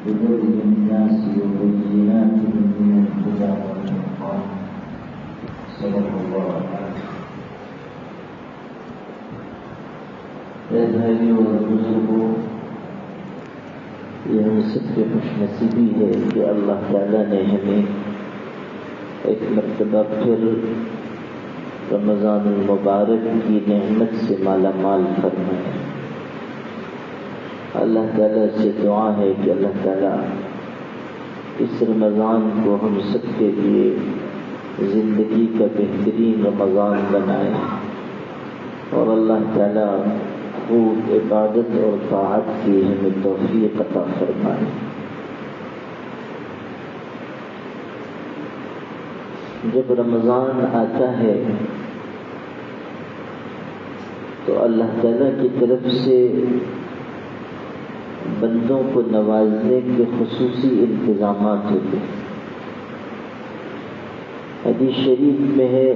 بذل الناس وبينات من الهدى والفرقان صدق الله تعالى. اے بھائیوں اور بزرگوں، یہ ہم سب کی خوش نصیبی ہے کہ اللہ تعالیٰ نے ہمیں ایک مرتبہ پھر رمضان المبارک کی نعمت سے مالا مال فرمایا. اللہ تعالیٰ سے دعا ہے کہ اللہ تعالیٰ اس رمضان کو ہم سب کے لیے زندگی کا بہترین رمضان بنائے اور اللہ تعالیٰ خوب عبادت اور طاعت کی ہمیں توفیق عطا فرمائے. جب رمضان آتا ہے تو اللہ تعالیٰ کی طرف سے بندوں کو نوازنے کے خصوصی انتظامات ہوتے ہیں. حدیث شریف میں ہے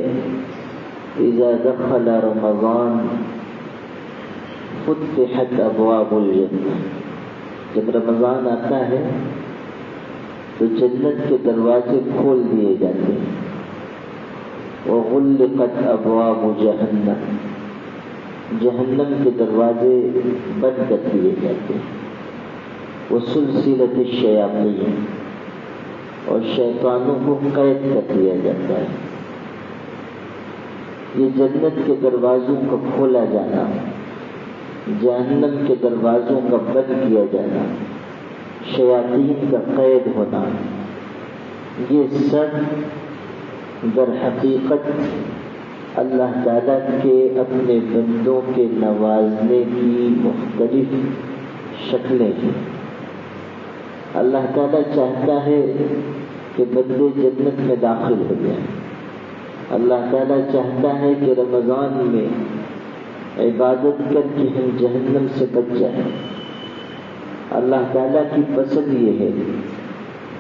اذا دخل رمضان فتحت ابواب الجنہ. جب رمضان آتا ہے تو جنت کے دروازے کھول دیے جاتے ہیں. وغلقت ابواب جہنم، جہنم کے دروازے بند کر دیے جاتے ہیں. وسلسلت الشیاطین، اور شیطانوں کو قید کر دیا جاتا ہے. یہ جنت کے دروازوں کا کھولا جانا، جہنم کے دروازوں کا بند کیا جانا، شیاطین کا قید ہونا، یہ سب در حقیقت اللہ تعالیٰ کے اپنے بندوں کے نوازنے کی مختلف شکلیں ہیں. اللہ تعالیٰ چاہتا ہے کہ بندے جنت میں داخل ہو جائیں. اللہ تعالیٰ چاہتا ہے کہ رمضان میں عبادت کر کے ہم جہنم سے بچ جائیں. اللہ تعالیٰ کی پسند یہ ہے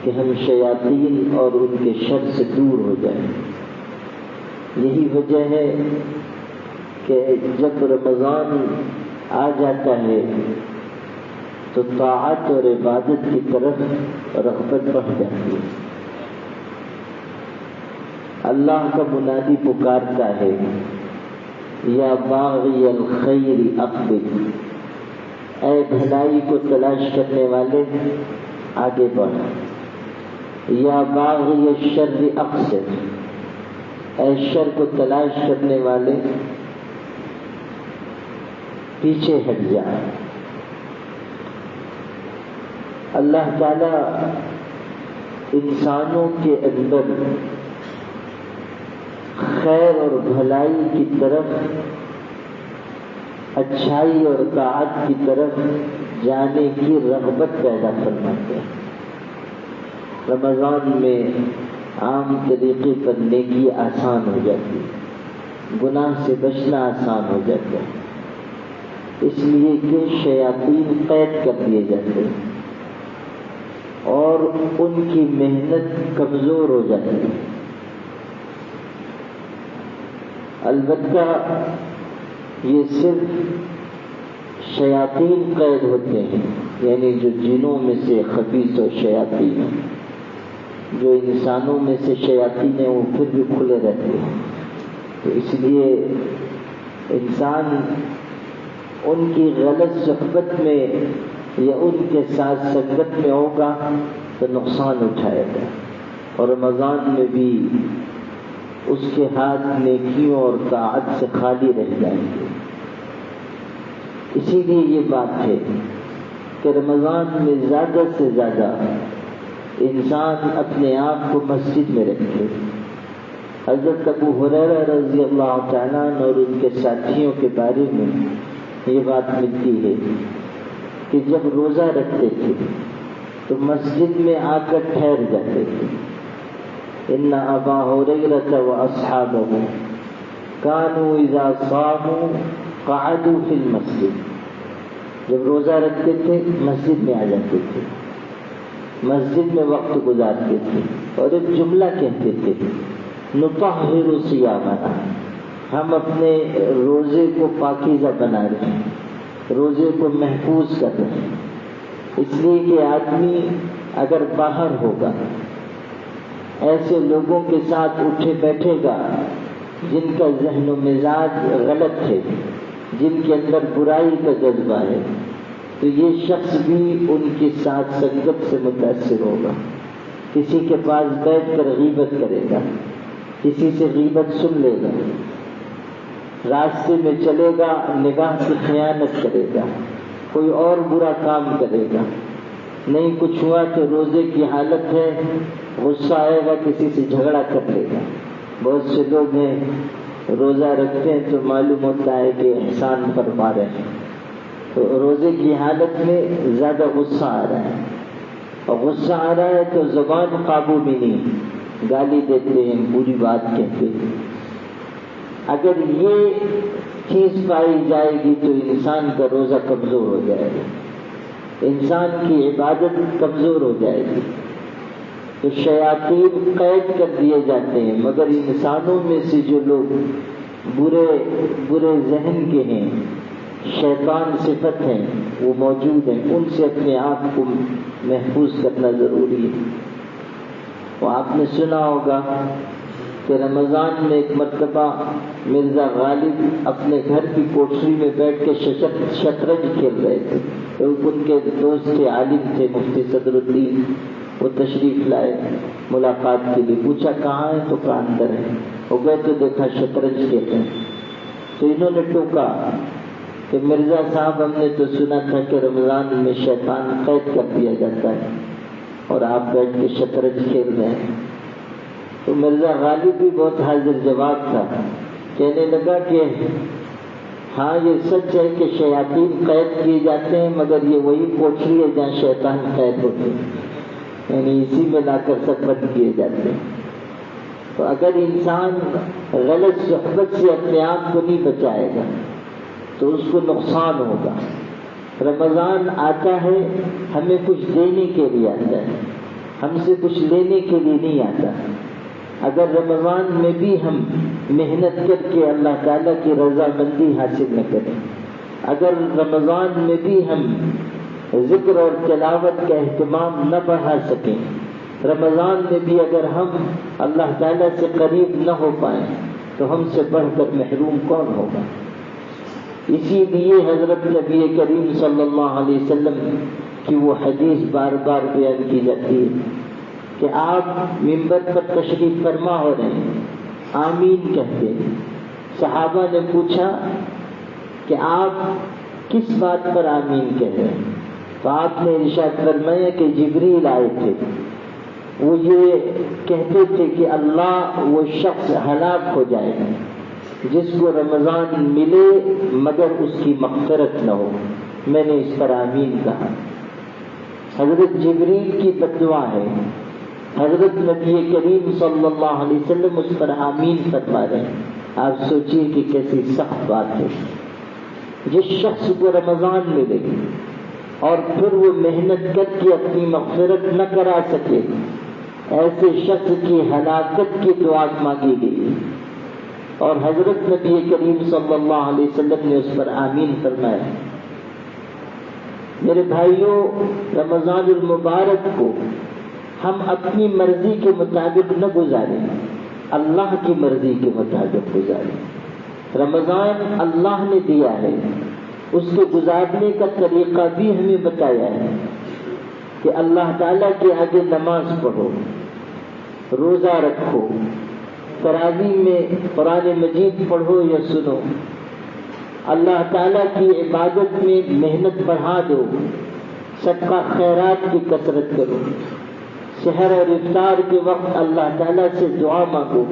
کہ ہم شیاطین اور ان کے شر سے دور ہو جائیں. یہی وجہ ہے کہ جب رمضان آ جاتا ہے تو طاعت اور عبادت کی طرف رغبت بڑھ جاتی ہے. اللہ کا منادی پکارتا ہے یا باغی الخیر اقبل، اے بھلائی کو تلاش کرنے والے آگے بڑھ. یا باغی الشر اقصر، اے شر کو تلاش کرنے والے پیچھے ہٹ جا. اللہ تعالیٰ انسانوں کے اندر خیر اور بھلائی کی طرف، اچھائی اور طاعت کی طرف جانے کی رغبت پیدا فرماتے ہیں. رمضان میں عام طریقے پر نیکی آسان ہو جاتی ہے، گناہ سے بچنا آسان ہو جاتا ہے، اس لیے کہ شیاطین قید کر دیے جاتے ہیں اور ان کی محنت کمزور ہو جاتی ہے. البتہ یہ صرف شیاطین قید ہوتے ہیں، یعنی جو جنوں میں سے خبیث و شیاطین ہیں. جو انسانوں میں سے شیاطین ہیں وہ پھر بھی کھلے رہتے ہیں. تو اس لیے انسان ان کی غلط صحبت میں یا ان کے ساتھ سنگت میں ہوگا تو نقصان اٹھائے گا، اور رمضان میں بھی اس کے ہاتھ نیکیوں اور طاعت سے خالی رہ جائیں گے. اسی لیے یہ بات ہے کہ رمضان میں زیادہ سے زیادہ انسان اپنے آپ کو مسجد میں رکھے. حضرت ابو ہریرہ رضی اللہ تعالیٰ عنہ اور ان کے ساتھیوں کے بارے میں یہ بات ملتی ہے کہ جب روزہ رکھتے تھے تو مسجد میں آ کر ٹھہر جاتے تھے. ان ابا ہریرہ واصحابہ کانوا اذا صاموا قعدوا فی المسجد. جب روزہ رکھتے تھے مسجد میں آ جاتے تھے، مسجد میں وقت گزارتے تھے اور ایک جملہ کہتے تھے نطہر صیامنا، ہم اپنے روزے کو پاکیزہ بنا رہے ہیں، روزے کو محفوظ کر رہے ہیں، اس لیے کہ آدمی اگر باہر ہوگا، ایسے لوگوں کے ساتھ اٹھے بیٹھے گا جن کا ذہن و مزاج غلط ہے، جن کے اندر برائی کا جذبہ ہے، تو یہ شخص بھی ان کے ساتھ سنگت سے متاثر ہوگا، کسی کے پاس بیٹھ کر غیبت کرے گا، کسی سے غیبت سن لے گا، راستے میں چلے گا نگاہ کی خیانت کرے گا، کوئی اور برا کام کرے گا، نہیں کچھ ہوا کہ روزے کی حالت ہے، غصہ آئے گا کسی سے جھگڑا کر لے گا۔ بہت سے لوگ ہیں روزہ رکھتے ہیں تو معلوم ہوتا ہے کہ احسان فرما رہے ہیں، تو روزے کی حالت میں زیادہ غصہ آ رہا ہے، اور غصہ آ رہا ہے تو زبان قابو میں نہیں، گالی دیتے ہیں، بری بات کہتے ہیں۔ اگر یہ چیز پائی جائے گی تو انسان کا روزہ کمزور ہو جائے گا، انسان کی عبادت کمزور ہو جائے گی۔ تو شیاطین قید کر دیے جاتے ہیں، مگر انسانوں میں سے جو لوگ برے ذہن کے ہیں، شیطان صفت ہیں، وہ موجود ہیں، ان سے اپنے آپ کو محفوظ کرنا ضروری ہے۔ وہ آپ نے سنا ہوگا کہ رمضان میں ایک مرتبہ مرزا غالب اپنے گھر کی کوٹری میں بیٹھ کے شطرنج کھیل رہے تھے، تو ان کے دوست تھے، عالم تھے، مفتی صدر الدین، وہ تشریف لائے ملاقات کے لیے، پوچھا کہاں ہے تو کہا اندر ہے، وہ گئے تو دیکھا شطرنج کھیلتے ہیں، تو انہوں نے ٹوکا کہ مرزا صاحب ہم نے تو سنا تھا کہ رمضان میں شیطان قید کر دیا جاتا ہے اور آپ بیٹھ کے شطرنج کھیل رہے ہیں۔ تو مرزا غالب بھی بہت حاضر جواب تھا، کہنے لگا کہ ہاں یہ سچ ہے کہ شیاطین قید کیے جاتے ہیں، مگر یہ وہی کوٹری ہے جہاں شیطان قید ہوتے ہیں، یعنی اسی میں لا کر سب بند کیے جاتے ہیں۔ تو اگر انسان غلط صحبت سے اپنے آپ کو نہیں بچائے گا تو اس کو نقصان ہوگا۔ رمضان آتا ہے ہمیں کچھ دینے کے لیے آتا ہے، ہم سے کچھ لینے کے لیے نہیں آتا۔ اگر رمضان میں بھی ہم محنت کر کے اللہ تعالیٰ کی رضامندی حاصل نہ کریں، اگر رمضان میں بھی ہم ذکر اور تلاوت کا اہتمام نہ بڑھا سکیں، رمضان میں بھی اگر ہم اللہ تعالیٰ سے قریب نہ ہو پائیں تو ہم سے بڑھ کر محروم کون ہوگا؟ اسی لیے حضرت نبی کریم صلی اللہ علیہ وسلم کی وہ حدیث بار بار بیان کی جاتی ہے کہ آپ منبر پر تشریف فرما ہو رہے ہیں، آمین کہتے ہیں۔ صحابہ نے پوچھا کہ آپ کس بات پر آمین کہہ رہے ہیں؟ تو آپ نے ارشاد فرمایا کہ جبریل آئے تھے، وہ یہ کہتے تھے کہ اللہ وہ شخص ہلاک ہو جائے گا جس کو رمضان ملے مگر اس کی مغفرت نہ ہو۔ میں نے اس پر آمین کہا۔ حضرت جبریل کی بددعا ہے، حضرت نبی کریم صلی اللہ علیہ وسلم اس پر آمین فرما رہے ہیں۔ آپ سوچیے کہ کیسی سخت بات ہے۔ جس شخص کو رمضان ملے اور پھر وہ محنت کر کے اپنی مغفرت نہ کرا سکے، ایسے شخص کی ہلاکت کی دعا مانگی گئی، اور حضرت نبی کریم صلی اللہ علیہ وسلم نے اس پر آمین فرمایا۔ میرے بھائیوں، رمضان المبارک کو ہم اپنی مرضی کے مطابق نہ گزاریں، اللہ کی مرضی کے مطابق گزاریں۔ رمضان اللہ نے دیا ہے، اس کے گزارنے کا طریقہ بھی ہمیں بتایا ہے کہ اللہ تعالیٰ کے آگے نماز پڑھو، روزہ رکھو، تراویح میں قرآن مجید پڑھو یا سنو، اللہ تعالیٰ کی عبادت میں محنت بڑھا دو، صدقہ خیرات کی کثرت کرو، سحر اور افطار کے وقت اللہ تعالیٰ سے دعا مانگو۔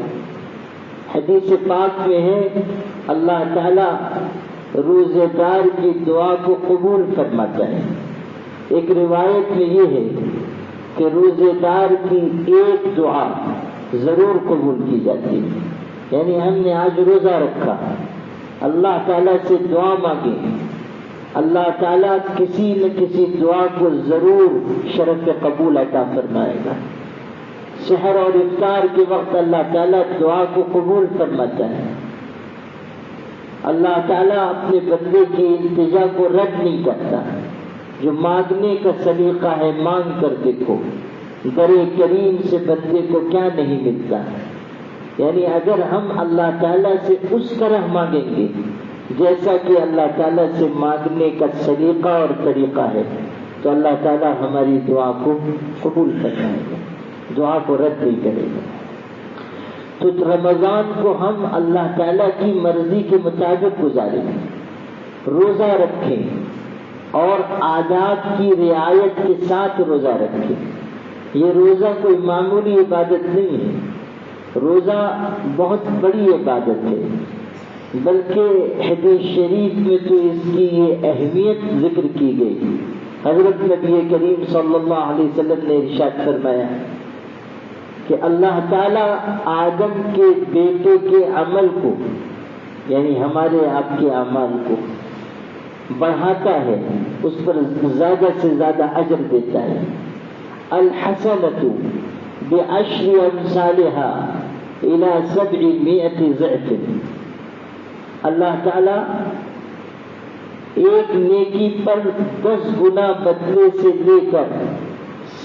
حدیث پاک میں ہے اللہ تعالیٰ روزے دار کی دعا کو قبول فرماتا ہے۔ ایک روایت میں یہ ہے کہ روزے دار کی ایک دعا ضرور قبول کی جاتی ہے، یعنی ہم نے آج روزہ رکھا، اللہ تعالیٰ سے دعا مانگی، اللہ تعالیٰ کسی نہ کسی دعا کو ضرور شرف قبول عطا فرمائے گا۔ سحر اور افطار کے وقت اللہ تعالیٰ دعا کو قبول فرماتا ہے۔ اللہ تعالیٰ اپنے بندے کی التجا کو رد نہیں کرتا۔ جو مانگنے کا سلیقہ ہے مانگ کر دیکھو، در کریم سے بندے کو کیا نہیں ملتا۔ یعنی اگر ہم اللہ تعالیٰ سے اس طرح مانگیں گے جیسا کہ اللہ تعالیٰ سے مانگنے کا سلیقہ اور طریقہ ہے، تو اللہ تعالیٰ ہماری دعا کو قبول فرمائے گا، دعا کو رد نہیں کرے گا۔ تو رمضان کو ہم اللہ تعالیٰ کی مرضی کے مطابق گزاریں، روزہ رکھیں اور آداب کی رعایت کے ساتھ روزہ رکھیں۔ یہ روزہ کوئی معمولی عبادت نہیں ہے، روزہ بہت بڑی عبادت ہے، بلکہ حدیث شریف میں تو اس کی یہ اہمیت ذکر کی گئی۔ حضرت نبی کریم صلی اللہ علیہ وسلم نے ارشاد فرمایا کہ اللہ تعالیٰ آدم کے بیٹے کے عمل کو، یعنی ہمارے آپ کے اعمال کو بڑھاتا ہے، اس پر زیادہ سے زیادہ اجر دیتا ہے۔ الحسنۃ بعشر امثالها الى 700 ضعف۔ اللہ تعالیٰ ایک نیکی پر 10 گنا بدلے سے لے کر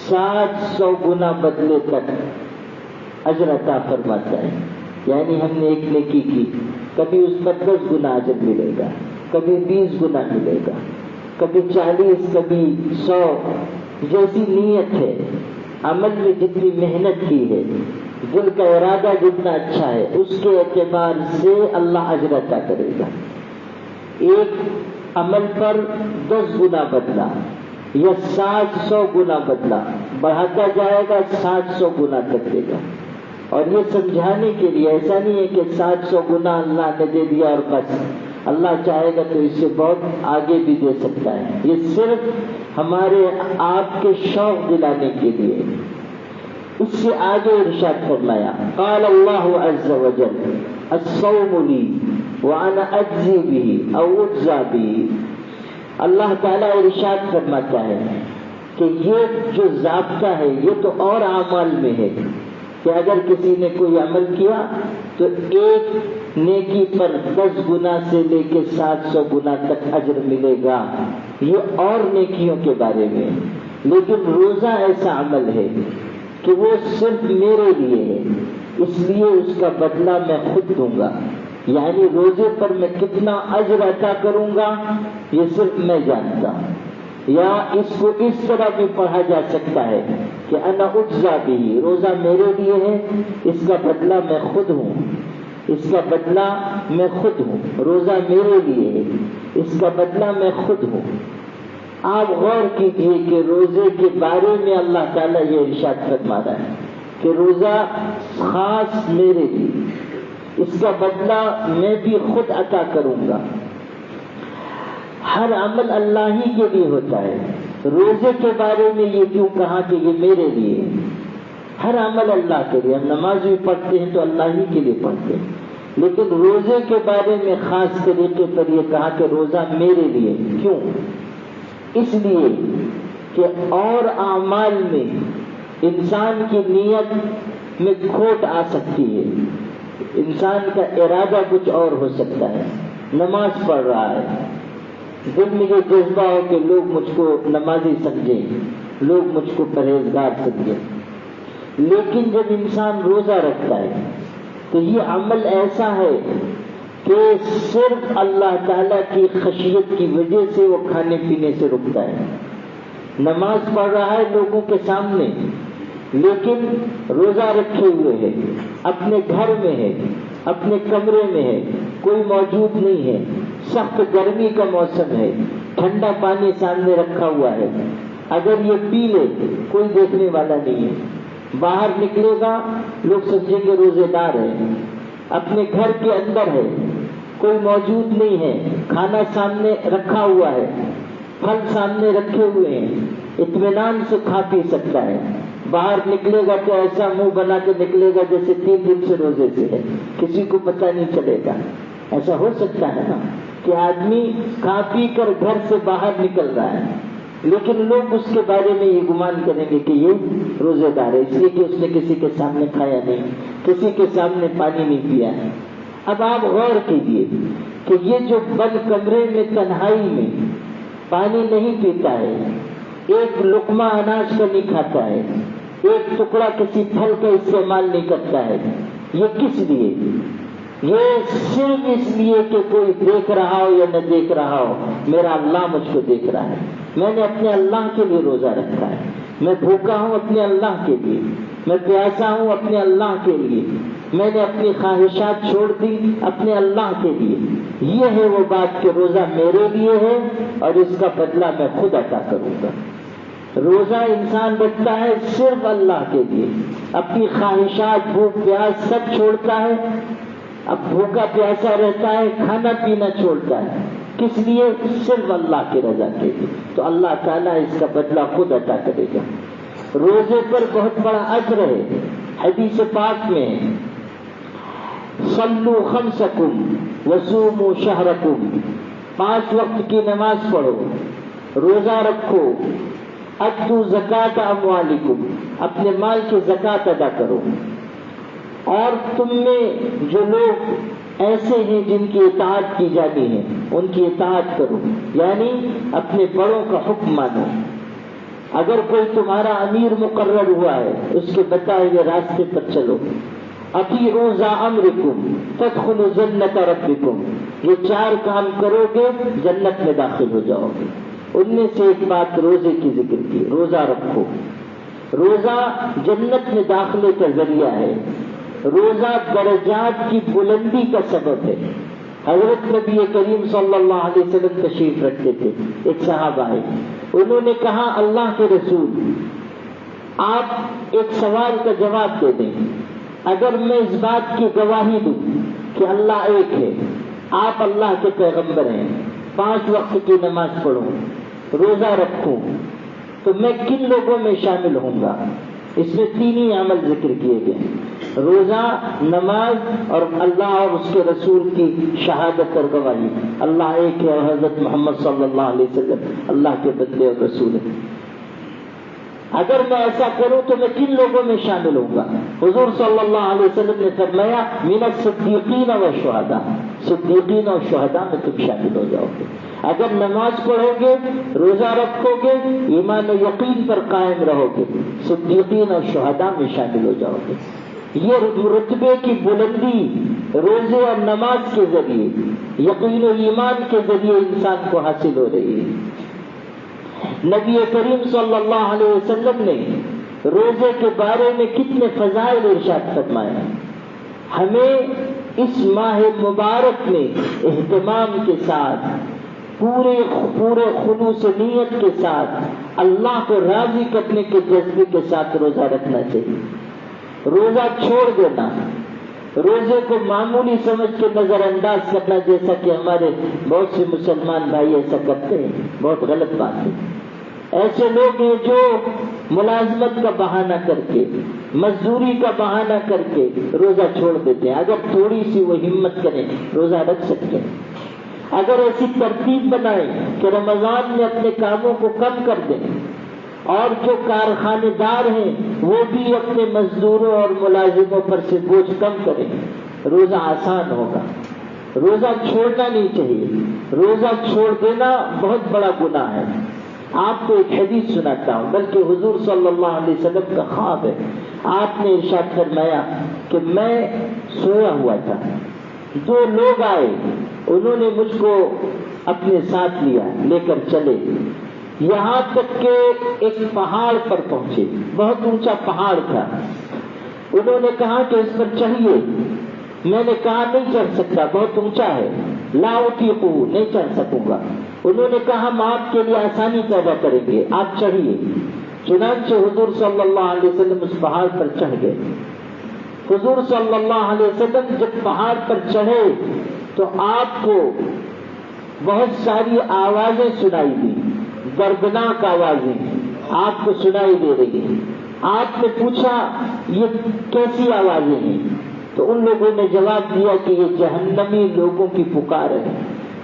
700 گنا بدلے تک اجر عطا فرماتا ہے۔ یعنی ہم نے ایک نیکی کی، کبھی اس پر 10 گنا اجر ملے گا، کبھی 20 گنا ملے گا، کبھی 40، کبھی 100، جیسی نیت ہے، عمل میں جتنی محنت کی ہے، دل کا ارادہ جتنا اچھا ہے، اس کے اعتبار سے اللہ اجر عطا کرے گا۔ ایک عمل پر 10 گنا بدلا یا 700 گنا بدلا، بڑھاتا جائے گا 700 گنا تک دے گا۔ اور یہ سمجھانے کے لیے، ایسا نہیں ہے کہ 700 گنا اللہ نے دے دیا اور بس، اللہ چاہے گا تو اس سے بہت آگے بھی دے سکتا ہے۔ یہ صرف ہمارے آپ کے شوق دلانے کے لیے۔ اس سے آگے ارشاد فرمایا، قال اللہ عز وجل الصوم لی وانا اجزی به او اجزا به۔ اللہ تعالیٰ ارشاد فرماتا ہے کہ یہ جو ضابطہ ہے یہ تو اور اعمال میں ہے کہ اگر کسی نے کوئی عمل کیا تو ایک نیکی پر 10 گنا سے لے کے 700 گنا تک اجر ملے گا، یہ اور نیکیوں کے بارے میں۔ لیکن روزہ ایسا عمل ہے کہ وہ صرف میرے لیے ہے، اس لیے اس کا بدلہ میں خود دوں گا۔ یعنی روزے پر میں کتنا اجر عطا کروں گا یہ صرف میں جانتا ہوں۔ یا اس کو اس طرح بھی پڑھا جا سکتا ہے کہ انا اجزا بھی، روزہ میرے لیے ہے، اس کا بدلہ میں خود ہوں، اس کا بدلہ میں خود ہوں۔ روزہ میرے لیے ہے، اس کا بدلہ میں خود ہوں۔ آپ غور کیجئے کہ روزے کے بارے میں اللہ تعالیٰ یہ ارشاد فرما رہا ہے کہ روزہ خاص میرے لیے، اس کا بدلہ میں بھی خود عطا کروں گا۔ ہر عمل اللہ ہی کے لیے ہوتا ہے، روزے کے بارے میں یہ کیوں کہا کہ یہ میرے لیے ہے؟ ہر عمل اللہ کے لیے، ہم نماز بھی پڑھتے ہیں تو اللہ ہی کے لیے پڑھتے ہیں، لیکن روزے کے بارے میں خاص طریقے پر یہ کہا کہ روزہ میرے لیے۔ کیوں؟ اس لیے کہ اور اعمال میں انسان کی نیت میں کھوٹ آ سکتی ہے، انسان کا ارادہ کچھ اور ہو سکتا ہے۔ نماز پڑھ رہا ہے، دل میں یہ جذبہ ہو کہ لوگ مجھ کو نمازی سمجھیں، لوگ مجھ کو پرہیزگار سمجھیں، لیکن جب انسان روزہ رکھتا ہے تو یہ عمل ایسا ہے کہ صرف اللہ تعالیٰ کی خشیت کی وجہ سے وہ کھانے پینے سے رکتا ہے۔ نماز پڑھ رہا ہے لوگوں کے سامنے، لیکن روزہ رکھے ہوئے ہے، اپنے گھر میں ہے، اپنے کمرے میں ہے، کوئی موجود نہیں ہے، سخت گرمی کا موسم ہے، ٹھنڈا پانی سامنے رکھا ہوا ہے، اگر یہ پی لے کوئی دیکھنے والا نہیں ہے، باہر نکلے گا لوگ سمجھیں گے روزے دار ہے، اپنے گھر کے اندر ہے، کوئی موجود نہیں ہے، کھانا سامنے رکھا ہوا ہے، پھل سامنے رکھے ہوئے ہیں، اطمینان سے کھا پی سکتا ہے، باہر نکلے گا تو ایسا منہ بنا کے نکلے گا جیسے 3 دن سے روزے سے ہے، کسی کو پتہ نہیں چلے گا۔ ایسا ہو سکتا ہے نا کہ آدمی کھا پی کر گھر سے باہر نکل رہا ہے، لیکن لوگ اس کے بارے میں یہ گمان کریں گے کہ یہ روزے دار ہے، اس لیے کہ اس نے کسی کے سامنے کھایا نہیں، کسی کے سامنے پانی نہیں پیا ہے۔ اب آپ غور کیجیے کہ یہ جو بند کمرے میں تنہائی میں پانی نہیں پیتا ہے، ایک لقمہ اناج کا نہیں کھاتا ہے، ایک ٹکڑا کسی پھل کا استعمال نہیں کرتا ہے، یہ کس لیے؟ یہ صرف اس لیے کہ کوئی دیکھ رہا ہو یا نہ دیکھ رہا ہو، میرا اللہ مجھ کو دیکھ رہا ہے، میں نے اپنے اللہ کے لیے روزہ رکھا ہے، میں بھوکا ہوں اپنے اللہ کے لیے، میں پیاسا ہوں اپنے اللہ کے لیے، میں نے اپنی خواہشات چھوڑ دی اپنے اللہ کے لیے۔ یہ ہے وہ بات کہ روزہ میرے لیے ہے اور اس کا بدلہ میں خود عطا کروں گا۔ روزہ انسان رکھتا ہے صرف اللہ کے لیے، اپنی خواہشات بھوک پیاس سب چھوڑتا ہے، اب بھوکا پیاسا رہتا ہے، کھانا پینا چھوڑتا ہے، کس لیے؟ صرف اللہ کی رضا کے لیے، تو اللہ تعالیٰ اس کا بدلہ خود عطا کرے گا۔ روزے پر بہت بڑا اجر ہے، حدیث پاک میں صلو خمسکم وصوموا شہرکم، 5 وقت کی نماز پڑھو، روزہ رکھو، ادو زکات اموالکم، اپنے مال کی زکات ادا کرو، اور تم میں جو لوگ ایسے ہیں جن کی اطاعت کی جانی ہے ان کی اطاعت کرو، یعنی اپنے بڑوں کا حکم مانو۔ اگر کوئی تمہارا امیر مقرر ہوا ہے اس کے بتائے ہوئے راستے پر چلو۔ اطیعوا ذا امرکم تدخلوا جنت ربکم، یہ 4 کام کرو گے جنت میں داخل ہو جاؤ گے۔ ان میں سے ایک بات روزے کی ذکر کی، روزہ رکھو۔ روزہ جنت میں داخلے کا ذریعہ ہے، روزہ درجات کی بلندی کا سبب ہے۔ حضرت نبی کریم صلی اللہ علیہ وسلم تشریف رکھتے تھے، ایک صحابہ ہے، انہوں نے کہا اللہ کے رسول آپ ایک سوال کا جواب دے دیں، اگر میں اس بات کی گواہی دوں کہ اللہ ایک ہے، آپ اللہ کے پیغمبر ہیں، 5 وقت کی نماز پڑھوں، روزہ رکھوں، تو میں کن لوگوں میں شامل ہوں گا؟ اس میں 3 ہی عمل ذکر کیے گئے، روزہ، نماز اور اللہ اور اس کے رسول کی شہادت اور گواہی، اللہ ایک ہے اور حضرت محمد صلی اللہ علیہ وسلم اللہ کے بندے اور رسول ہیں۔ اگر میں ایسا کروں تو میں کن لوگوں میں شامل ہوں گا؟ حضور صلی اللہ علیہ وسلم نے فرمایا من الصدیقین والشہداء، صدیقین اور شہداء میں تم شامل ہو جاؤ گے۔ اگر نماز پڑھو گے، روزہ رکھو گے، ایمان و یقین پر قائم رہو گے، صدیقین اور شہداء میں شامل ہو جاؤ گے۔ یہ رتبے کی بلندی روزے اور نماز کے ذریعے، یقین و ایمان کے ذریعے انسان کو حاصل ہو رہی ہے۔ نبی کریم صلی اللہ علیہ وسلم نے روزے کے بارے میں کتنے فضائل ارشاد فرمائے۔ ہمیں اس ماہ مبارک میں اہتمام کے ساتھ، پورے خلوص نیت کے ساتھ، اللہ کو راضی کرنے کے جذبے کے ساتھ روزہ رکھنا چاہیے۔ روزہ چھوڑ دینا، روزے کو معمولی سمجھ کے نظر انداز کرنا، جیسا کہ ہمارے بہت سے مسلمان بھائی ایسا کرتے ہیں، بہت غلط بات ہے۔ ایسے لوگ ہیں جو ملازمت کا بہانہ کر کے، مزدوری کا بہانہ کر کے روزہ چھوڑ دیتے ہیں۔ اگر تھوڑی سی وہ ہمت کریں روزہ رکھ سکتے ہیں۔ اگر ایسی ترتیب بنائیں کہ رمضان میں اپنے کاموں کو کم کر دیں، اور جو کارخانے دار ہیں وہ بھی اپنے مزدوروں اور ملازموں پر سے بوجھ کم کریں، روزہ آسان ہوگا۔ روزہ چھوڑنا نہیں چاہیے، روزہ چھوڑ دینا بہت بڑا گناہ ہے۔ آپ کو ایک حدیث سناتا ہوں، بلکہ حضور صلی اللہ علیہ وسلم کا خواب ہے۔ آپ نے ارشاد فرمایا کہ میں سویا ہوا تھا، 2 لوگ آئے، انہوں نے مجھ کو اپنے ساتھ لیا، لے کر چلے، یہاں تک کہ ایک پہاڑ پر پہنچے، بہت اونچا پہاڑ تھا۔ انہوں نے کہا کہ اس پر چڑھیے، میں نے کہا نہیں چڑھ سکتا، بہت اونچا ہے، لا اطیقہ، نہیں چڑھ سکوں گا۔ انہوں نے کہا ہم آپ کے لیے آسانی پیدا کریں گے، آپ چڑھیے۔ چنانچہ حضور صلی اللہ علیہ وسلم اس پہاڑ پر چڑھ گئے۔ حضور صلی اللہ علیہ وسلم جب پہاڑ پر چڑھے تو آپ کو بہت ساری آوازیں سنائی دی، دردناک آوازیں آپ کو سنائی دے رہی ہیں۔ آپ نے پوچھا یہ کیسی آوازیں ہیں؟ تو ان لوگوں نے جواب دیا کہ یہ جہنمی لوگوں کی پکار ہے،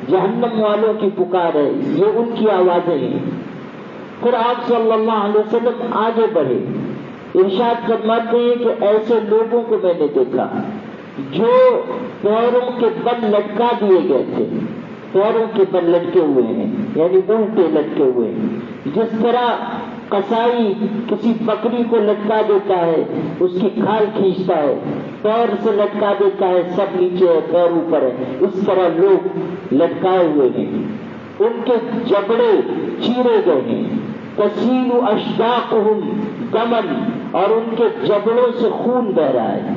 جہنم والوں کی پکار ہے، یہ ان کی آوازیں ہیں۔ پھر آپ صلی اللہ علیہ وسلم آگے بڑھے، ارشاد فرماتے ہیں کہ ایسے لوگوں کو میں نے دیکھا جو پیروں کے بل لٹکا دیے گئے تھے، پیروں کے بل لٹکے ہوئے ہیں، یعنی الٹے لٹکے ہوئے. جس طرح قصائی کسی بکری کو لٹکا دیتا ہے، اس کی کھال کھینچتا ہے، پیر سے لٹکا دیتا ہے، سب نیچے ہے پیر اوپر ہے، اس طرح لوگ لٹکائے ہوئے ہیں. ان کے جبڑے چیرے گئے ہیں. تسیل اشداقہم دمن، اور ان کے جبڑوں سے خون بہ رہا ہے.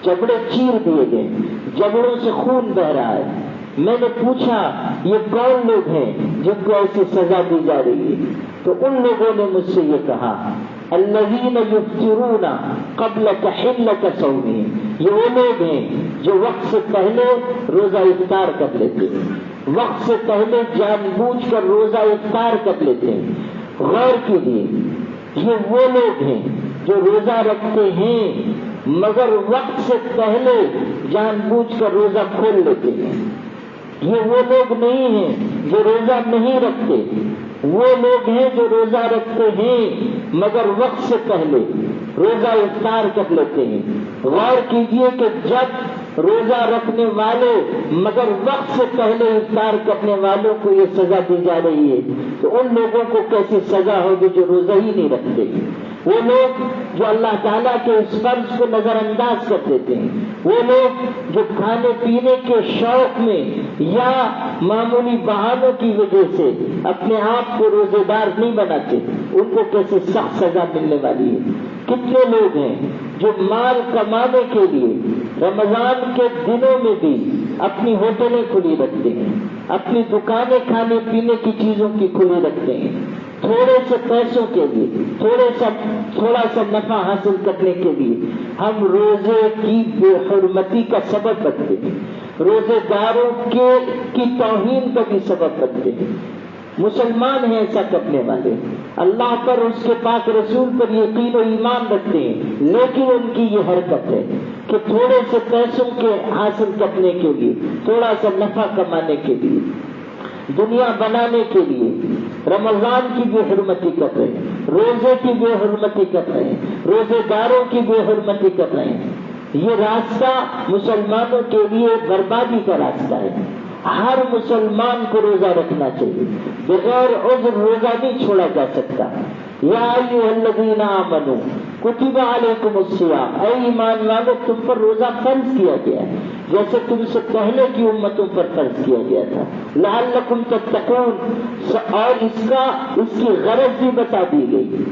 جبڑے چیر دیے گئے، جبڑوں سے خون بہ رہا ہے. میں نے پوچھا یہ کون لوگ ہیں جن کو ایسی سزا دی جا رہی ہے؟ تو ان لوگوں نے مجھ سے یہ کہا الذین یفطرون قبل تحلۃ صومہم، یہ وہ لوگ ہیں جو وقت سے پہلے روزہ افطار کر لیتے ہیں، وقت سے پہلے جان بوجھ کر روزہ افطار کر لیتے ہیں. غور کیجیے، یہ وہ لوگ ہیں جو روزہ رکھتے ہیں مگر وقت سے پہلے جان بوجھ کر روزہ کھول لیتے ہیں. یہ وہ لوگ نہیں ہیں جو روزہ نہیں رکھتے، وہ لوگ ہیں جو روزہ رکھتے ہیں مگر وقت سے پہلے روزہ افطار کر لیتے ہیں. غور کیجئے کہ جب روزہ رکھنے والے مگر وقت سے پہلے افطار کرنے والوں کو یہ سزا دی جا رہی ہے تو ان لوگوں کو کیسی سزا ہوگی جو روزہ ہی نہیں رکھتے. وہ لوگ جو اللہ تعالیٰ کے اس فرض کو نظر انداز کر دیتے ہیں، وہ لوگ جو کھانے پینے کے شوق میں یا معمولی بہانوں کی وجہ سے اپنے آپ کو روزے دار نہیں بناتے، ان کو کیسے سخت سزا ملنے والی ہے. کتنے لوگ ہیں جو مال کمانے کے لیے رمضان کے دنوں میں بھی اپنی ہوٹلیں کھلی رکھتے ہیں، اپنی دکانیں کھانے پینے کی چیزوں کی کھلی رکھتے ہیں، تھوڑے سے پیسوں کے لیے، تھوڑا سا نفع حاصل کرنے کے لیے ہم روزے کی بے حرمتی کا سبب بنتے ہیں، روزے داروں کی توہین کا بھی سبب بنتے ہیں. مسلمان ہیں ایسا کرنے والے، اللہ پر اس کے پاک رسول پر یقین و ایمان رکھتے ہیں، لیکن ان کی یہ حرکت ہے کہ تھوڑے سے پیسوں کے حاصل کرنے کے لیے، تھوڑا سا نفع کمانے کے لیے، دنیا بنانے کے لیے رمضان کی بے حرمتی کر رہے ہیں، روزے کی بے حرمتی کر رہے ہیں، روزے داروں کی بے حرمتی کر رہے ہیں. یہ راستہ مسلمانوں کے لیے بربادی کا راستہ ہے. ہر مسلمان کو روزہ رکھنا چاہیے، بغیر عذر روزہ نہیں چھوڑا جا سکتا. یا ایھا الذین آمنوا کتب علیکم الصیام، اے ایمان والو تم پر روزہ فرض کیا گیا ہے جیسے تم سے پہلے کی امتوں پر فرض کیا گیا تھا، لعلکم تتقون، اور اس کی غرض بھی بتا دی گئی.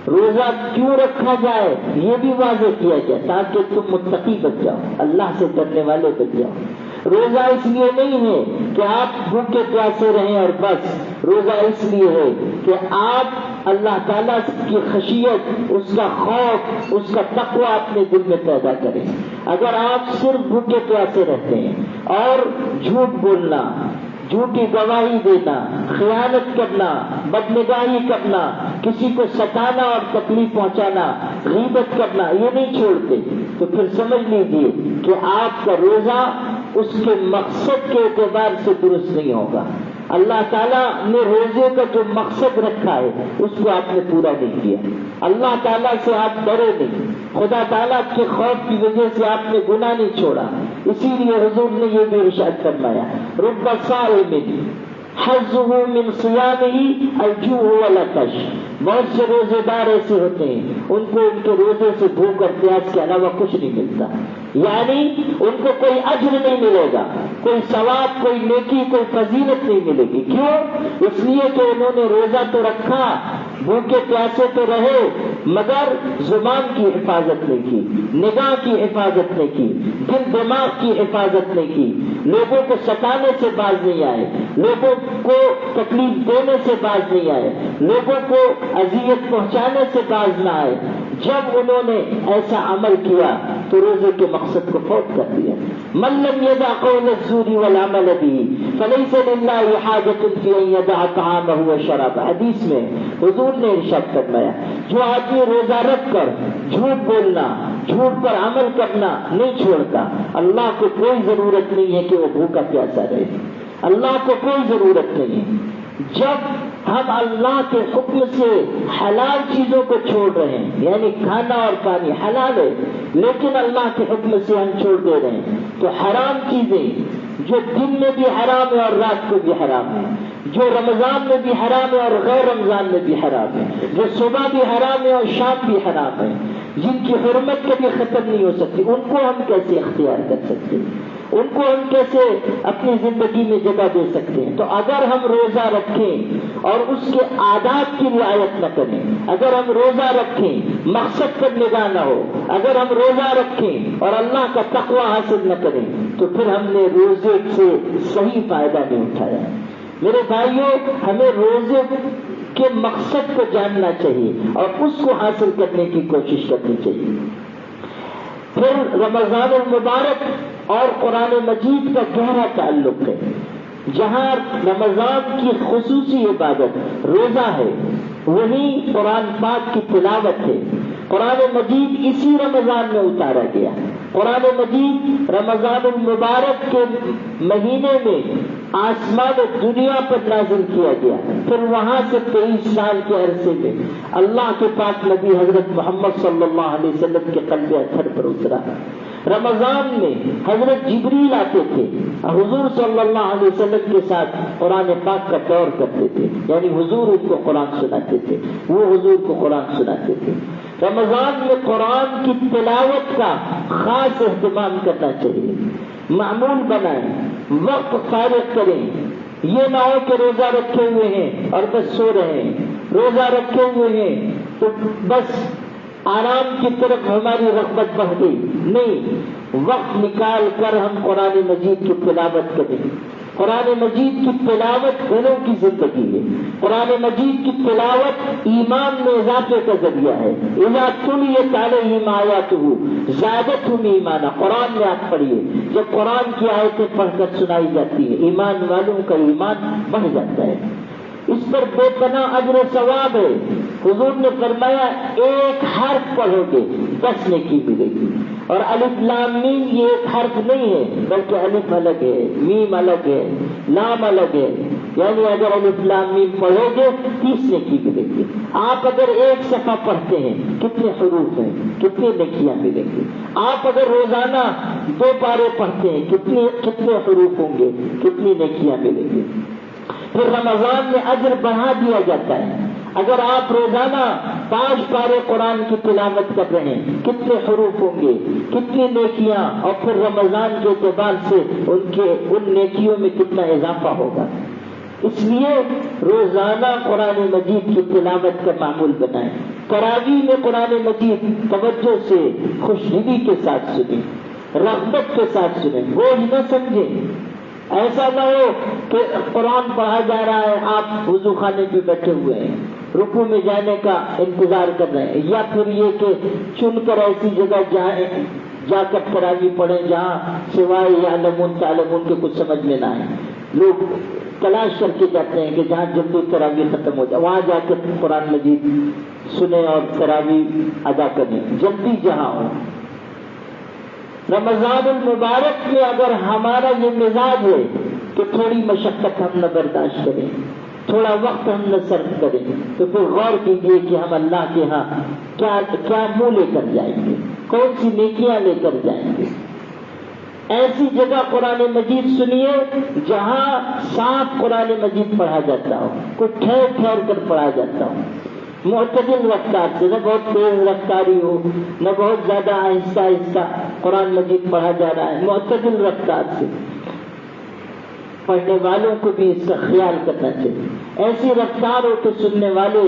روزہ کیوں رکھا جائے یہ بھی واضح کیا گیا تاکہ تم متقی بن جاؤ، اللہ سے ڈرنے والے بن جاؤ. روزہ اس لیے نہیں ہے کہ آپ بھوکے پیاسے رہیں اور بس، روزہ اس لیے ہے کہ آپ اللہ تعالیٰ کی خشیت، اس کا خوف، اس کا تقوی اپنے دل میں پیدا کریں. اگر آپ صرف بھوکے پیاسے رہتے ہیں اور جھوٹ بولنا، جھوٹی گواہی دینا، خیانت کرنا، بدنگاہی کرنا، کسی کو ستانا اور تکلیف پہنچانا، غیبت کرنا یہ نہیں چھوڑتے تو پھر سمجھ لیجیے کہ آپ کا روزہ اس کے مقصد کے اعتبار سے درست نہیں ہوگا. اللہ تعالیٰ نے روزے کا جو مقصد رکھا ہے اس کو آپ نے پورا نہیں کیا. اللہ تعالیٰ سے آپ ڈرے نہیں، خدا تعالیٰ کے خوف کی وجہ سے آپ نے گناہ نہیں چھوڑا. اسی لیے حضور نے یہ بھی ارشاد فرمایا رب صائم حظہ من صیامہ الجوع والعطش، بہت سے روزے دار ایسے ہوتے ہیں ان کو ان کے روزے سے بھوک اور پیاس کے علاوہ کچھ نہیں ملتا، یعنی ان کو کوئی اجر نہیں ملے گا، کوئی ثواب، کوئی نیکی، کوئی فضیلت نہیں ملے گی. کیوں؟ اس لیے کہ انہوں نے روزہ تو رکھا، بھوکے پیاسے تو رہے، مگر زبان کی حفاظت نہیں کی، نگاہ کی حفاظت نہیں کی، دل دماغ کی حفاظت نہیں کی، لوگوں کو ستانے سے باز نہیں آئے، لوگوں کو تکلیف دینے سے باز نہیں آئے، لوگوں کو اذیت پہنچانے سے باز نہ آئے. جب انہوں نے ایسا عمل کیا تو روزے کے مقصد کو فوت کر دیا. من لم يدع قول الزور والعمل به فليس لله حاجة في ان يدع طعامه وشرابه. حدیث میں حضور نے ارشاد فرمایا جو آدمی روزہ رکھ کر جھوٹ بولنا، جھوٹ پر عمل کرنا نہیں چھوڑتا، اللہ کو کوئی ضرورت نہیں ہے کہ وہ بھوکا پیاسا رہے، اللہ کو کوئی ضرورت نہیں ہے. جب ہم اللہ کے حکم سے حلال چیزوں کو چھوڑ رہے ہیں، یعنی کھانا اور پانی حلال ہے لیکن اللہ کے حکم سے ہم چھوڑ دے رہے ہیں، تو حرام چیزیں جو دن میں بھی حرام ہے اور رات کو بھی حرام ہے، جو رمضان میں بھی حرام ہے اور غیر رمضان میں بھی حرام ہے، جو صبح بھی حرام ہے اور شام بھی حرام ہے، جن کی حرمت کبھی ختم نہیں ہو سکتی، ان کو ہم کیسے اختیار کر سکتے ہیں؟ ان کو ہم کیسے اپنی زندگی میں جگہ دے سکتے ہیں؟ تو اگر ہم روزہ رکھیں اور اس کے آداب کی رعایت نہ کریں، اگر ہم روزہ رکھیں مقصد پر نگاہ نہ ہو، اگر ہم روزہ رکھیں اور اللہ کا تقوی حاصل نہ کریں، تو پھر ہم نے روزے سے صحیح فائدہ نہیں اٹھایا۔ میرے بھائیوں، ہمیں روزے کے مقصد کو جاننا چاہیے اور اس کو حاصل کرنے کی کوشش کرنی چاہیے۔ پھر رمضان المبارک اور قرآن مجید کا گہرا تعلق ہے۔ جہاں رمضان کی خصوصی عبادت روزہ ہے، وہیں قرآن پاک کی تلاوت ہے۔ قرآن مجید اسی رمضان میں اتارا گیا۔ قرآن مجید رمضان المبارک کے مہینے میں آسمان و دنیا پر نازل کیا گیا، پھر وہاں سے 23 سال کے عرصے میں اللہ کے پاک نبی حضرت محمد صلی اللہ علیہ وسلم کے قلب اطہر پر اترا۔ رمضان میں حضرت جبریل آتے تھے، حضور صلی اللہ علیہ وسلم کے ساتھ قرآن پاک کا دور کرتے تھے، یعنی حضور ان کو قرآن سناتے تھے، وہ حضور کو قرآن سناتے تھے۔ رمضان میں قرآن کی تلاوت کا خاص اہتمام کرنا چاہیے، معمول بنائیں، وقت فارغ کریں۔ یہ نہ ہو کہ روزہ رکھے ہوئے ہیں اور بس سو رہے ہیں، روزہ رکھے ہوئے ہیں تو بس آرام کی طرف ہماری رغبت بڑھ گئی۔ نہیں، وقت نکال کر ہم قرآن مجید کی تلاوت کریں۔ قرآن مجید کی تلاوت گھروں کی زندگی ہے۔ قرآن مجید کی تلاوت ایمان میں اضافے کا ذریعہ ہے۔ اذا تلیت علیہم آیاتہ زادتہم ایمانا، قرآن میں آپ پڑھیے، جب قرآن کی آیتیں پڑھ کر سنائی جاتی ہے، ایمان والوں کا ایمان بڑھ جاتا ہے، اس پر بے پناہ اجر و ثواب ہے۔ حضور نے فرمایا ایک حرف پڑھو گے 10 نیکی ملے گی۔ اور الف لام میم یہ ایک حرف نہیں ہے، بلکہ الف الگ ہے، میم الگ ہے، لام الگ ہے، یعنی اگر الف لام میم پڑھو گے 30 نیکی ملے گی۔ آپ اگر ایک صفحہ پڑھتے ہیں کتنے حروف ہیں، کتنی نیکیاں ملیں گی؟ آپ اگر روزانہ 2 پارے پڑھتے ہیں کتنے حروف ہوں گے، کتنی نیکیاں ملیں گی؟ پھر رمضان میں اجر بڑھا دیا جاتا ہے۔ اگر آپ روزانہ 5 پارے قرآن کی تلاوت کر رہے ہیں کتنے حروف ہوں گے، کتنی نیکیاں، اور پھر رمضان کے اعتبار سے ان نیکیوں میں کتنا اضافہ ہوگا۔ اس لیے روزانہ قرآن مجید کی تلاوت کا معمول بنائیں۔ تراویح میں قرآن مجید توجہ سے خوشدلی کے ساتھ سنیں، رغبت کے ساتھ سنیں، بوجھ نہ سمجھیں۔ ایسا نہ ہو کہ قرآن پڑھا جا رہا ہے، آپ وضو خانے پہ بیٹھے ہوئے ہیں، رکوع میں جانے کا انتظار کر رہے ہیں، یا پھر یہ کہ چن کر ایسی جگہ جا کر تراویح پڑھیں جہاں سوائے یعلمون تعلمون کے کچھ سمجھ میں نہ آئے۔ لوگ تلاش کر کے جاتے ہیں کہ جہاں جلدی تراویح ختم ہو جائے وہاں جا کے قرآن مجید سنیں اور تراویح ادا کریں، جلدی جہاں ہو۔ رمضان المبارک میں اگر ہمارا یہ مزاج ہے کہ تھوڑی مشقت ہم نہ برداشت کریں، تھوڑا وقت ہم نہ صرف کریں، تو پھر غور کیجیے کہ ہم اللہ کے ہاں کیا منہ لے کر جائیں گے، کون سی نیکیاں لے کر جائیں گے۔ ایسی جگہ قرآن مجید سنیے جہاں صاف قرآن مجید پڑھا جاتا ہو، کوئی ٹھہر ٹھہر کر پڑھا جاتا ہو، معتدل رفتار سے، نہ بہت تیز رفتاری ہو نہ بہت زیادہ آہستہ آہستہ قرآن مجید پڑھا جا رہا ہے، معتدل رفتار سے۔ پڑھنے والوں کو بھی اس کا خیال کرنا چاہیے، ایسی رفتار ہو کہ سننے والے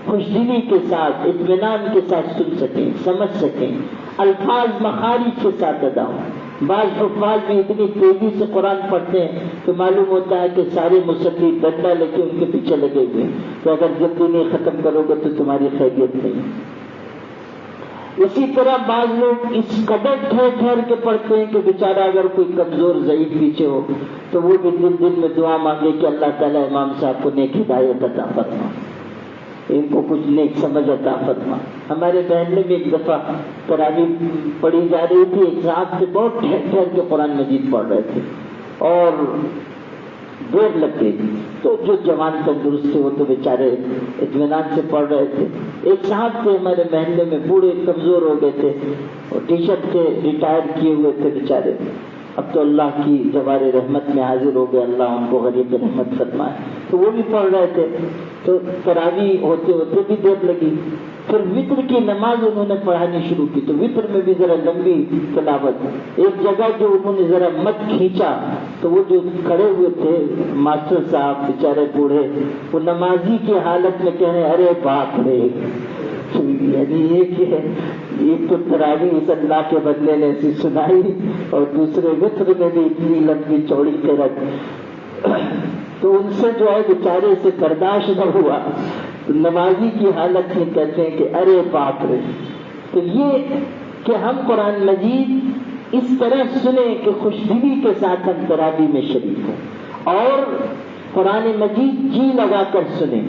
خوشدلی کے ساتھ اطمینان کے ساتھ سن سکیں، سمجھ سکیں، الفاظ مخارج کے ساتھ ادا ہوں۔ بعض حفاظ بھی اتنی تیزی سے قرآن پڑھتے ہیں تو معلوم ہوتا ہے کہ سارے مصلی ڈنڈا لے کے ان کے پیچھے لگے ہوئے ہیں، تو اگر جلدی نہیں ختم کرو گے تو تمہاری خیریت نہیں۔ اسی طرح بعض لوگ اس قدر ٹھہر ٹھہر کے پڑھتے ہیں کہ بیچارہ اگر کوئی کمزور ضعیف پیچھے ہو تو وہ بھی دن میں دعا مانگے کہ اللہ تعالیٰ امام صاحب کو نیک ہدایت عطا فرما، ان کو کچھ نیک سمجھ عطا فرما۔ ہمارے محلے میں ایک دفعہ تراویح پڑھی جا رہی تھی، ایک صاحب سے بہت ٹھہر ٹھہر کے قرآن مجید پڑھ رہے تھے اور دیر لگ گئی، تو جو جوان تندرست تھے وہ تو بیچارے اطمینان سے پڑھ رہے تھے۔ ایک صاحب تھے ہمارے محلے میں، بوڑھے کمزور ہو گئے تھے اور ٹی شرٹ سے ریٹائر کیے ہوئے تھے بیچارے، اب تو اللہ کی جوار رحمت میں حاضر ہو گئے، اللہ ان کو غریب رحمت فرمائے، تو وہ بھی پڑھ رہے تھے، تو تراویح ہوتے ہوتے بھی دیر لگی، پھر وطر کی نماز انہوں نے پڑھانی شروع کی، تو وطر میں بھی ذرا لمبی تلاوت، ایک جگہ جو انہوں نے ذرا مت کھینچا تو وہ جو کھڑے ہوئے تھے ماسٹر صاحب بیچارے بوڑھے، وہ نمازی کی حالت میں کہہ رہے ارے باپ رے، یعنی یہ کہ ایک تو تراویح اس اللہ کے بندے نے ایسی سنائی اور دوسرے وطر میں بھی اتنی لمبی چوڑی قرات، تو ان سے جو ہے بیچارے سے برداشت نہ ہوا، نمازی کی حالت میں کہتے ہیں کہ ارے باپ رے۔ تو یہ کہ ہم قرآن مجید اس طرح سنیں کہ خوش دلی کے ساتھ ہم تراویح میں شریک ہوں، اور قرآن مجید جی لگا کر سنیں،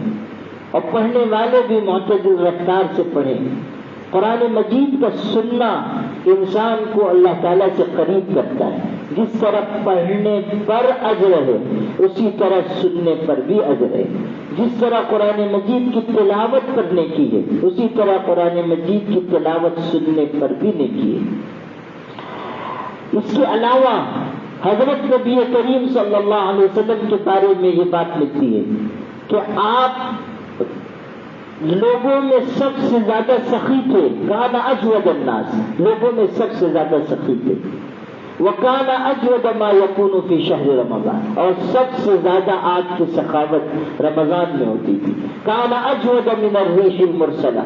اور پڑھنے والے بھی معتدل رفتار سے پڑھیں۔ قرآن مجید کا سننا انسان کو اللہ تعالیٰ سے قریب کرتا ہے، جس طرح پڑھنے پر اجر ہے اسی طرح سننے پر بھی اجر ہے، جس طرح قرآن مجید کی تلاوت کرنے کی ہے اسی طرح قرآن مجید کی تلاوت سننے پر بھی نیکی ہے۔ اس کے علاوہ حضرت نبی کریم صلی اللہ علیہ وسلم کے بارے میں یہ بات ملتی ہے کہ آپ لوگوں میں سب سے زیادہ سخی تھے، کان اجود الناس، لوگوں میں سب سے زیادہ سخی تھے، وکان اجود ما یکون فی شہر رمضان، اور سب سے زیادہ آپ کی سخاوت رمضان میں ہوتی تھی، کان اجود من الریح المرسلہ،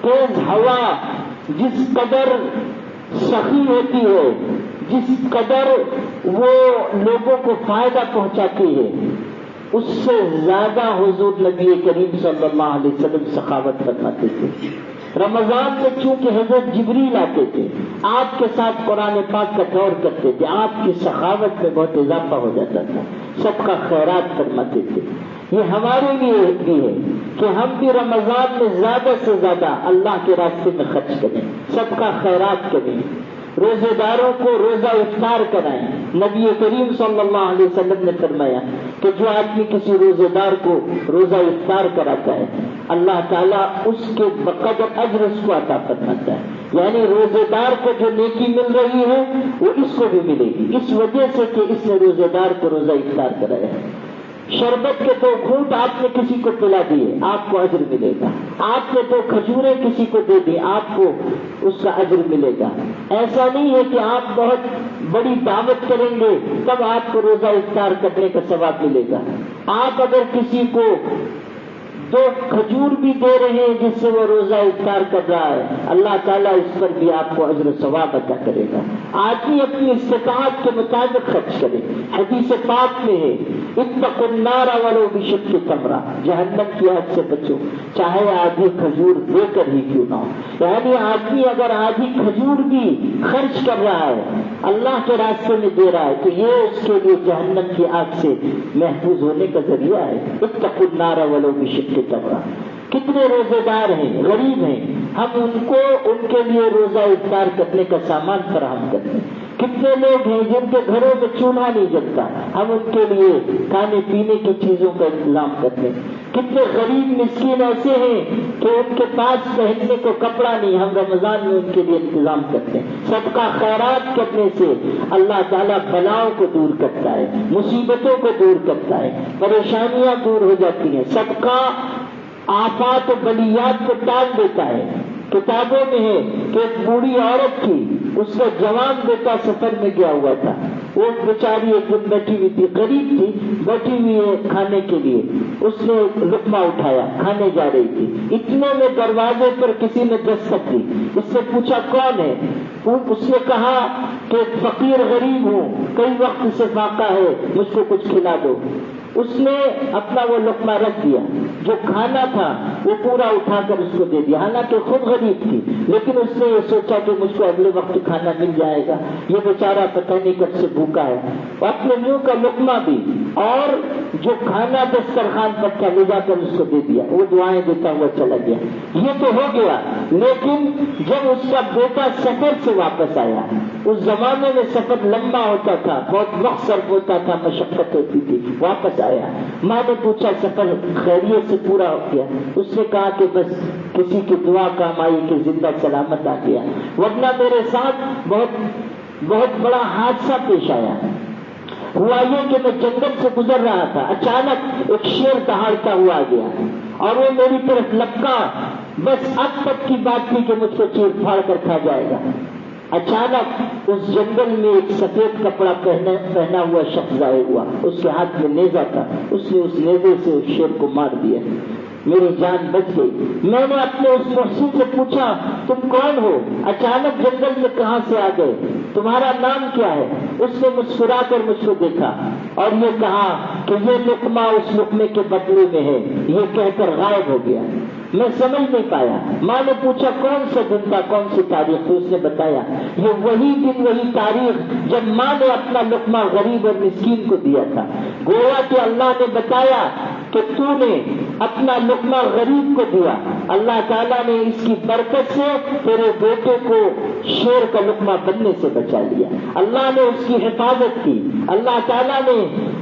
تیز ہوا جس قدر سخی ہوتی ہے، جس قدر وہ لوگوں کو فائدہ پہنچاتی ہے، اس سے زیادہ حضور نبی کریم صلی اللہ علیہ وسلم سخاوت فرماتے تھے۔ رمضان میں چونکہ حضرت جبریل آتے تھے، آپ کے ساتھ قرآن پاک کا دور کرتے تھے، آپ کی سخاوت میں بہت اضافہ ہو جاتا تھا، سب کا خیرات فرماتے تھے۔ یہ ہمارے لیے بھی ہے کہ ہم بھی رمضان میں زیادہ سے زیادہ اللہ کے راستے میں خرچ کریں، سب کا خیرات کریں، روزے داروں کو روزہ افطار کرائیں۔ نبی کریم صلی اللہ علیہ وسلم نے فرمایا کہ جو آدمی کسی روزے دار کو روزہ افطار کراتا ہے اللہ تعالیٰ اس کے بقدر اجر اس کو عطا فرماتا ہے، یعنی روزے دار کو جو نیکی مل رہی ہے وہ اس کو بھی ملے گی، اس وجہ سے کہ اس نے روزے دار کو روزہ افطار کرایا ہے۔ شربت کے 2 گھونٹ آپ نے کسی کو پلا دیے، آپ کو اجر ملے گا۔ آپ نے 2 کھجوریں کسی کو دے دی، آپ کو اس کا اجر ملے گا۔ ایسا نہیں ہے کہ آپ بہت بڑی دعوت کریں گے تب آپ کو روزہ افطار کرنے کا ثواب ملے گا۔ آپ اگر کسی کو 2 کھجور بھی دے رہے ہیں جس سے وہ روزہ افطار کر رہا ہے، اللہ تعالیٰ اس پر بھی آپ کو اجر و ثواب عطا کرے گا۔ آدمی اپنی استطاعت کے مطابق خرچ کرے۔ حدیث پاک میں ہے اتقوا النار ولو بشق تمرہ، جہنم کی آگ سے بچو چاہے آدھی کھجور دے کر ہی کیوں نہ ہو، یعنی آدمی اگر آدھی کھجور بھی خرچ کر رہا ہے اللہ کے راستے میں دے رہا ہے تو یہ اس کے لیے جہنم کی آگ سے محفوظ ہونے کا ذریعہ ہے۔ اتقوا النار ولو بشق تمرہ۔ کتنے روزے دار ہیں، غریب ہیں، ہم ان کے لیے روزہ افطار کرنے کا سامان فراہم کرتے ہیں۔ کتنے لوگ ہیں جن کے گھروں میں چولہا نہیں جلتا، ہم ان کے لیے کھانے پینے کی چیزوں کا انتظام کرتے ہیں۔ کتنے غریب مسکین ایسے ہیں کہ ان کے پاس پہننے کو کپڑا نہیں، ہم رمضان میں ان کے لیے انتظام کرتے ہیں۔ صدقہ خیرات کرنے سے اللہ تعالیٰ بلاؤں کو دور کرتا ہے، مصیبتوں کو دور کرتا ہے، پریشانیاں دور ہو جاتی ہیں۔ صدقہ آفات و بلیات کو ٹال دیتا ہے۔ کتابوں میں ہے کہ ایک بوڑھی عورت تھی، اس کا جوان بیٹا سفر میں گیا ہوا تھا، وہ بیچاری ایک دن بیٹھی ہوئی تھی، غریب تھی، بیٹھی ہوئی ہے کھانے کے لیے، اس نے لقمہ اٹھایا، کھانے جا رہی تھی، اتنے میں دروازے پر کسی نے دستک دی، اس سے پوچھا کون ہے؟ اس نے کہا کہ فقیر غریب ہوں، کئی وقت سے فاقہ ہے، مجھ کو کچھ کھلا دو۔ اس نے اپنا وہ لقمہ رکھ دیا، جو کھانا تھا وہ پورا اٹھا کر اس کو دے دیا، حالانکہ خود غریب تھی، لیکن اس نے یہ سوچا کہ مجھ کو اگلے وقت کھانا مل جائے گا، یہ بیچارہ پتہ نہیں کب سے بھوکا ہے، اپنے منہ کا لقمہ بھی اور جو کھانا دسترخوان پر تھا لے جا کر اس کو دے دیا، وہ دعائیں دیتا ہوا چلا گیا۔ یہ تو ہو گیا، لیکن جب اس کا بیٹا سفر سے واپس آیا، اس زمانے میں سفر لمبا ہوتا تھا، بہت وقت صرف ہوتا تھا، مشقت ہوتی تھی، واپس آیا، ماں نے پوچھا سفر خیریت سے پورا ہو گیا؟ اس نے کہا کہ بس کسی کی دعا کام آئی کہ زندہ سلامت آ گیا، ورنہ میرے ساتھ بہت بہت بڑا حادثہ پیش آیا۔ ہوا یہ کہ میں جنگل سے گزر رہا تھا، اچانک ایک شیر دہاڑتا ہوا آ گیا اور وہ میری طرف لپکا، بس اب تک کی بات تھی کہ مجھ کو چیر پھاڑ کر کھا جائے گا۔ اچانک اس جنگل میں ایک سفید کپڑا پہنا ہوا شخص ظاہر ہوا، اس کے ہاتھ میں نیزہ تھا، اس نے اس نیزے سے اس شیر کو مار دیا، میری جان بچ گئی۔ میں نے اپنے اس محسن سے پوچھا تم کون ہو، اچانک جنگل میں کہاں سے آ گئے، تمہارا نام کیا ہے؟ اس نے مسکرا کر مجھ کو دیکھا اور یہ کہا کہ یہ لقمہ اس لقمے کے بدلے میں ہے، یہ کہہ کر غائب ہو گیا۔ میں سمجھ نہیں پایا۔ ماں نے پوچھا کون سا دن تھا، کون سی تاریخ تھی؟ اس نے بتایا یہ وہی دن وہی تاریخ جب ماں نے اپنا لقمہ غریب اور مسکین کو دیا تھا۔ گویا کہ اللہ نے بتایا کہ تو نے اپنا لقمہ غریب کو دیا، اللہ تعالیٰ نے اس کی برکت سے تیرے بیٹے کو شیر کا لقمہ بننے سے بچا لیا، اللہ نے اس کی حفاظت کی، اللہ تعالیٰ نے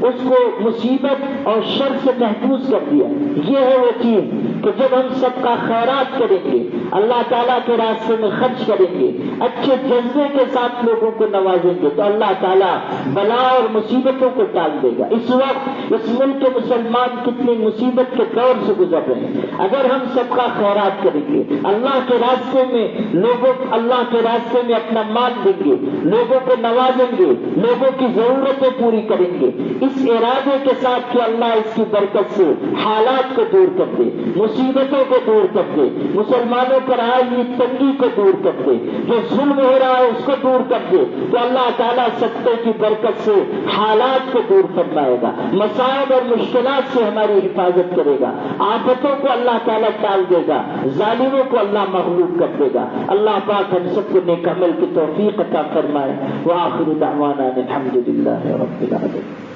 اس کو مصیبت اور شر سے محفوظ کر دیا۔ یہ ہے وہ چیز کہ جب ہم سب کا خیرات کریں گے، اللہ تعالیٰ کے راستے میں خرچ کریں گے، اچھے جذبے کے ساتھ لوگوں کو نوازیں گے، تو اللہ تعالیٰ بلا اور مصیبتوں کو ٹال دے گا۔ اس وقت اس ملک کے مسلمان کتنی مصیبت کے دور سے گزر رہے ہیں، اگر ہم سب کا خیرات کریں گے، اللہ کے راستے میں اللہ کے راستے میں اپنا مال دیں گے، لوگوں کو نوازیں گے، لوگوں کی ضرورتیں پوری کریں گے، اس ارادے کے ساتھ کہ اللہ اس کی برکت سے حالات کو دور کر دے، مصیبتوں کو دور کر دے، مسلمانوں پر آئی ہوئی تنگی کو دور کر دے، جو ظلم ہو رہا ہے اس کو دور کر دے، تو اللہ تعالیٰ سطح کی برکت سے حالات کو دور فرمائے گا، مسائل اور مشکلات سے ہماری حفاظت کرے گا، آفتوں کو اللہ تعالیٰ ٹال دے گا، ظالموں کو اللہ مغلوب کر دے گا۔ اللہ پاک ہم سب کو نیک عمل کی توفیق عطا فرمائے۔ وآخر دعوانا الحمد للہ رب العالمین۔